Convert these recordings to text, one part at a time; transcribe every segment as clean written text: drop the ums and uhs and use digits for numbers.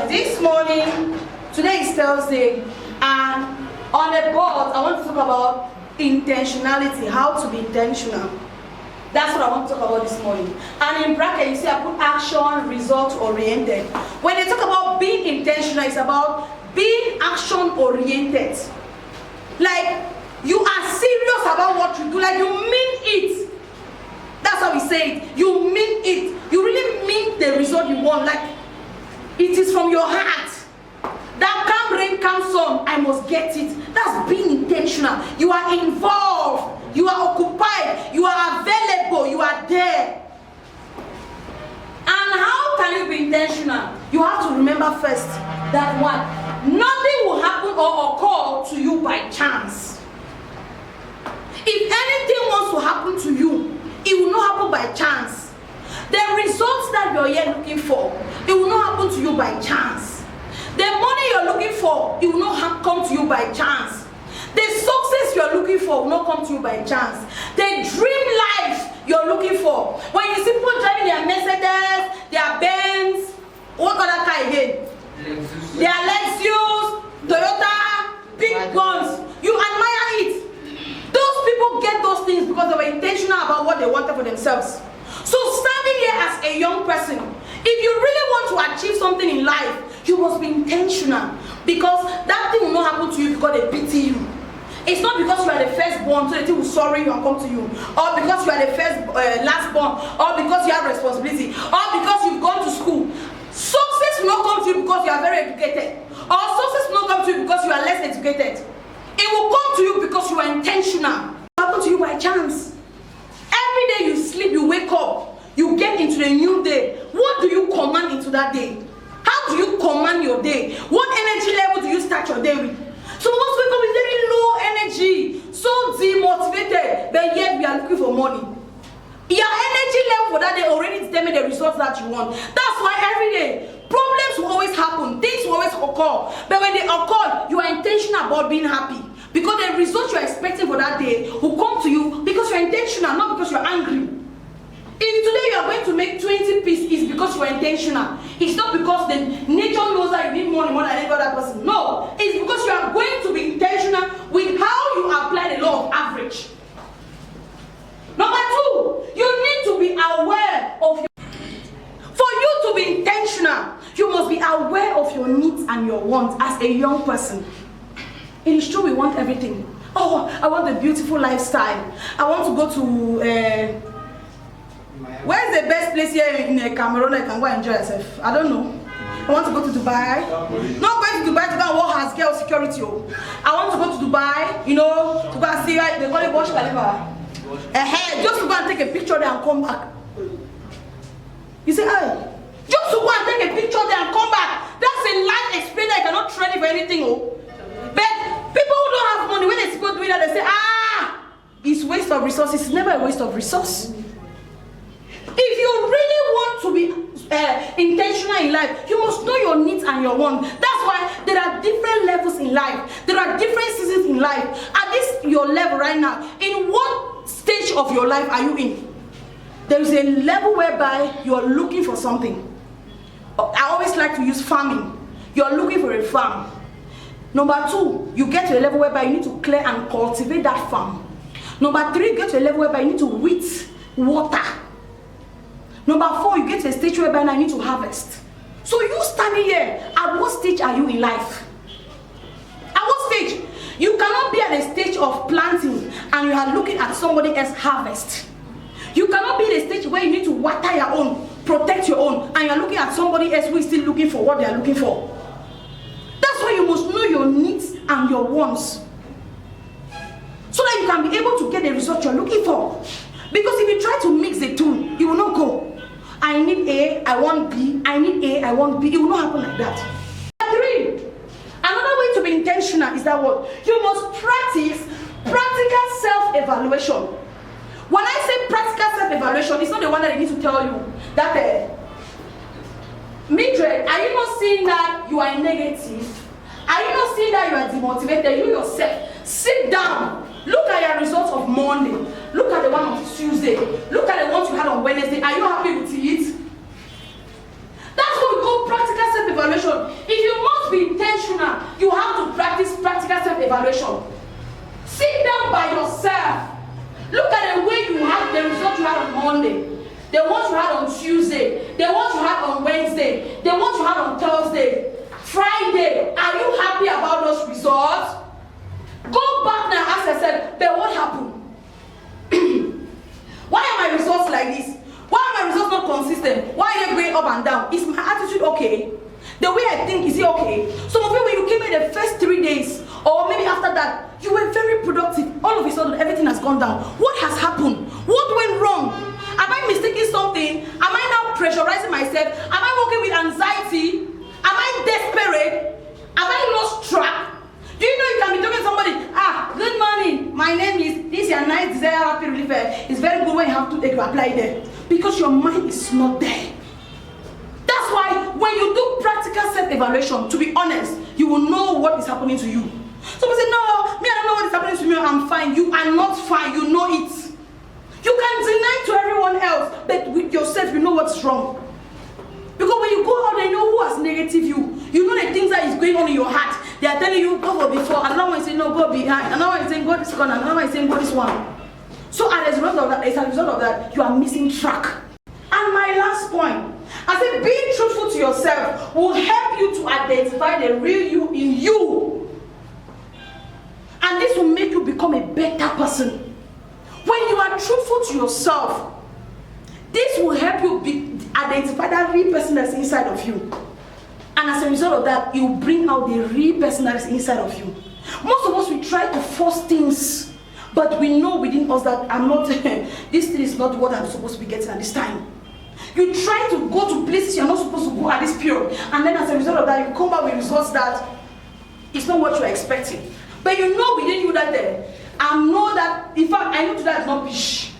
This morning, today is Thursday, and on the board, I want to talk about intentionality, how to be intentional. That's what I want to talk about this morning. And in bracket, you see I put action, result oriented. When they talk about being intentional, it's about being action oriented. Like, you are serious about what you do, like you mean it. That's how we say it. You mean it. You really mean the result you want. Like, it is from your heart. That come rain, come sun, I must get it. That's being intentional. You are involved. You are occupied. You are available. You are there. And how can you be intentional? You have to remember first that what? Nothing will happen or occur to you by chance. If anything wants to happen to you, it will not happen by chance. The results that you're here looking for, it will not happen to you by chance. The money you're looking for, it will not come to you by chance. The success you're looking for will not come to you by chance. The dream life you're looking for. When you see people driving their Mercedes, their Benz, what other car again? Lexus. Their Lexus, Toyota, big guns. You admire it. Those people get those things because they were intentional about what they wanted for themselves. So standing here as a young person, if you really want to achieve something in life, you must be intentional, because that thing will not happen to you because they pity you. It's not because you are the firstborn, so the thing will sorry you and come to you, or because you are the lastborn, or because you have responsibility, or because you've gone to school. Success will not come to you because you are very educated, or success will not come to you because you are less educated. It will come to you because you are intentional. It will happen to you by chance. Every day you sleep, you wake up, you get into a new day. What do you command into that day? How do you command your day? What energy level do you start your day with? So most people with very low energy, so demotivated, but yet we are looking for money. Your energy level for that day already determines the results that you want. That's why every day, problems will always happen, things will always occur. But when they occur, you are intentional about being happy. Because the results you're expecting for that day will come to you because you're intentional, not because you're angry. If today you are going to make 20 pieces, it's because you are intentional. It's not because the nature knows that you need money more than any other person. No, it's because you are going to be intentional with how you apply the law of average. Number two, you need to be aware of your... For you to be intentional, you must be aware of your needs and your wants as a young person. It is true we want everything. Oh, I want a beautiful lifestyle. I want to go to... where's the best place here in Cameroon I can go and enjoy myself? I don't know. I want to go to Dubai. Not going to Dubai to go and work as girl security. I want to go to Dubai, you know, to go and see, they call it Burj Khalifa. Just to go and take a picture there and come back. You say, hey, just to go and take a picture there and come back. That's a life experience I cannot trade it for anything. But people who don't have money, when they go doing that, they say, it's waste of resources. It's never a waste of resource. If you really want to be intentional in life, you must know your needs and your wants. That's why there are different levels in life. There are different seasons in life. At this your level right now, in what stage of your life are you in? There is a level whereby you are looking for something. I always like to use farming. You are looking for a farm. Number two, you get to a level whereby you need to clear and cultivate that farm. Number three, you get to a level whereby you need to weed, water. Number four, you get to a stage whereby now you need to harvest. So you standing here, at what stage are you in life? At what stage? You cannot be at a stage of planting and you are looking at somebody else's harvest. You cannot be at a stage where you need to water your own, protect your own, and you are looking at somebody else who is still looking for what they are looking for. That's why you must know your needs and your wants, so that you can be able to get the result you're looking for. Because if you try to mix the two, you will not go. I need A, I want B, I need A, I want B. It will not happen like that. Three, another way to be intentional is that what? You must practice practical self-evaluation. When I say practical self-evaluation, it's not the one that I need to tell you that Mildred, are you not seeing that you are negative? Are you not seeing that you are demotivated? You yourself, sit down. Look at your results of Monday. Look at the one of Tuesday. Look at the ones you had on Wednesday. Are you happy with it? That's what we call practical self-evaluation. evaluation. Sit down by yourself. Look at the way you had the result you had on Monday, the ones you had on Tuesday, the ones you had on Wednesday, the ones you had on Thursday, Friday. Are you happy about those results? Go back now and ask yourself, but what happened? Why are my results like this? Why are my results not consistent? Why are they going up and down? Is my attitude okay? The way I think, is it okay? Some of you, when you came in the first 3 days, or maybe after that, you were very productive. All of a sudden, everything has gone down. What has happened? What went wrong? Am I mistaking something? Am I now pressurizing myself? Am I working with anxiety? Am I desperate? Have I lost track? Do you know you can be talking to somebody, good morning, my name is, this your nice desire happy reliever. It's very good when you have to take you apply there. Because your mind is not there. That's why when you do practical self-evaluation, to be honest, you will know what is happening to you. Someone say, no, me, I don't know what is happening to me, I'm fine. You are not fine, you know it. You can deny to everyone else, but with yourself, you know what's wrong. Because when you go out, they know who has negative you. You know the things that is going on in your heart. They are telling you, go for before. Another one is saying, no, go behind. Another one is saying, go this corner. Another one is saying, go this one. So as a result of that, you are missing track. And my last point, I said, being truthful to yourself will help you to identify the real you in you. And this will make you become a better person. When you are truthful to yourself, this will help you identify that real person that's inside of you. And as a result of that, it will bring out the real person that is inside of you. Most of us, we try to force things, but we know within us that this thing is not what I'm supposed to be getting at this time. You try to go to places you're not supposed to go at this period, and then as a result of that, you come back with results that it's not what you're expecting. But you know within you that I know that, in fact, I know today is not fish.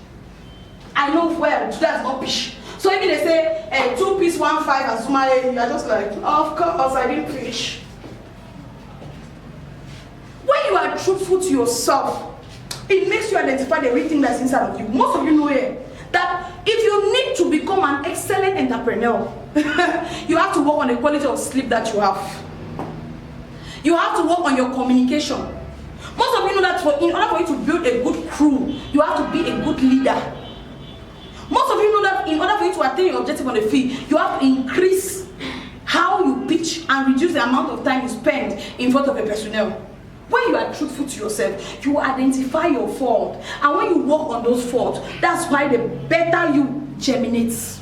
I know well today is not fish. So even they say 2 piece 1 5 and Sumale, you're just like, of course I didn't finish. When you are truthful to yourself, it makes you identify the real thing that's inside of you. Most of you know here that if you need to become an excellent entrepreneur, you have to work on the quality of sleep that you have. You have to work on your communication. Most of you know that in order for you to build a good crew, you have to be a good leader. Most of you know that in order for you to attain your objective on the field, you have to increase how you pitch and reduce the amount of time you spend in front of a personnel. When you are truthful to yourself, you identify your fault. And when you work on those faults, that's why the better you germinates.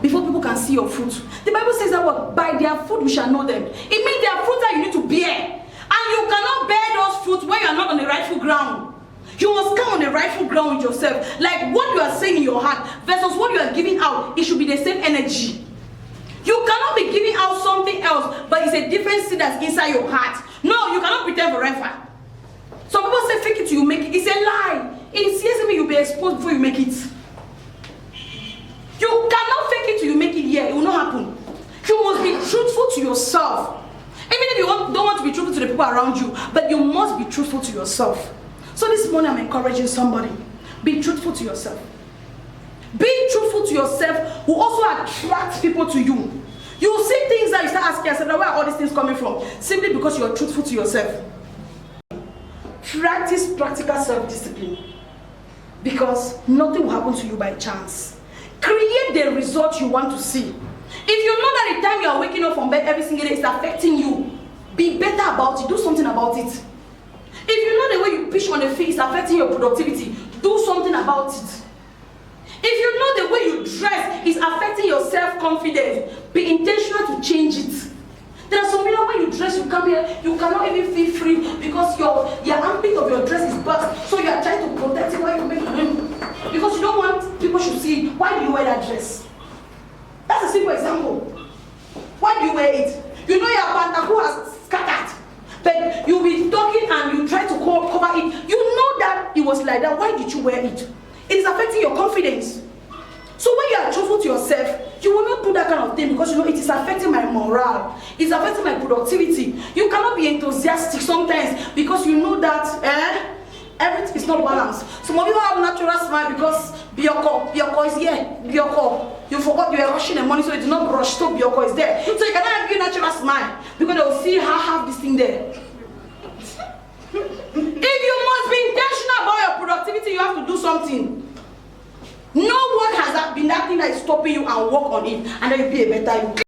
Before people can see your fruit. The Bible says that what? By their fruit we shall know them. It means there are fruits that you need to bear. And you cannot bear those fruits when you are not on the rightful ground. You must come on the rightful ground with yourself. Like what you are saying in your heart versus what you are giving out, it should be the same energy. You cannot be giving out something else, but it's a different seed that's inside your heart. No, you cannot pretend forever. Some people say fake it till you make it. It's a lie. In CSM, you'll be exposed before you make it. You cannot fake it till you make it here. It will not happen. You must be truthful to yourself. Even if you don't want to be truthful to the people around you, but you must be truthful to yourself. So this morning I'm encouraging somebody. Be truthful to yourself. Being truthful to yourself will also attract people to you. You will see things that you start asking yourself, where are all these things coming from? Simply because you are truthful to yourself. Practice practical self-discipline. Because nothing will happen to you by chance. Create the result you want to see. If you know that the time you are waking up from bed every single day is affecting you, be better about it. Do something about it. If you know the way you pitch on the field is affecting your productivity, do something about it. If you know the way you dress is affecting your self-confidence, be intentional to change it. There are some people when you dress, you come here, you cannot even feel free because your armpit of your dress is burst. So you are trying to protect it while you make it. Because you don't want people should see, why do you wear that dress? That's a simple example. Why do you wear it? You know your pantaku has scattered. But you'll be talking and you try to cover it. You know that it was like that. Why did you wear it? It is affecting your confidence. So when you are truthful to yourself, you will not do that kind of thing because you know it is affecting my morale. It's affecting my productivity. You cannot be enthusiastic sometimes because you know that everything is not balanced. Some of you have natural smile because Bioko is here. Bioko. You forgot you were rushing the money, so you did not rush. So Bioko is there. So you cannot have a natural smile because they will see how have this thing there. something. No, what has that been that thing that is stopping you, and work on it, and then you'll be a better you.